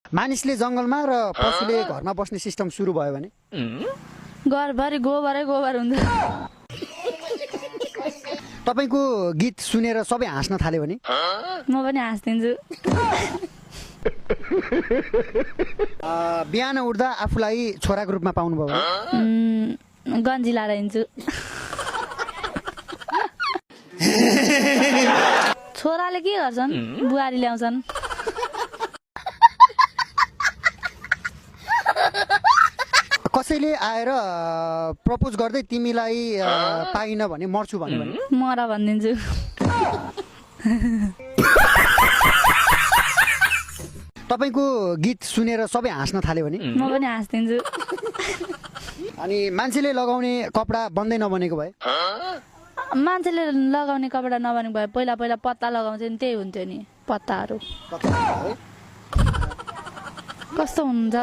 मानिसले जंगलमा र पशुले घरमा बस्ने सिस्टम सुरु भयो भने घरभरि गोबरै गोबर हुन्छ। तपाईको गीत सुनेर सबै हाँस्न थाल्यो भने म पनि हाँस्दिन्छु। बिहान उठ्दा आफूलाई छोराको रूपमा पाउनुभयो भने गन्जी लाएर हिँड्छु। छोराले के गर्छन्, बुहारी ल्याउँछन्। कसैले आएर प्रपोज गर्दै तिमीलाई पाइन भने मर्छु भन्यो भने मर भनिदिन्छु। तपाईको गीत सुनेर सबै हाँस्न थाल्यो भने म पनि हाँस्दिन्छु। अनि मान्छेले लगाउने कपडा बन्दै नबनेको भए मान्छेले लगाउने कपडा नबनेको भए पहिला पहिला पत्ता लगाउँथ्यो नि, त्यही हुन्थ्यो नि पत्ताहरू। कस्तो हुन्छ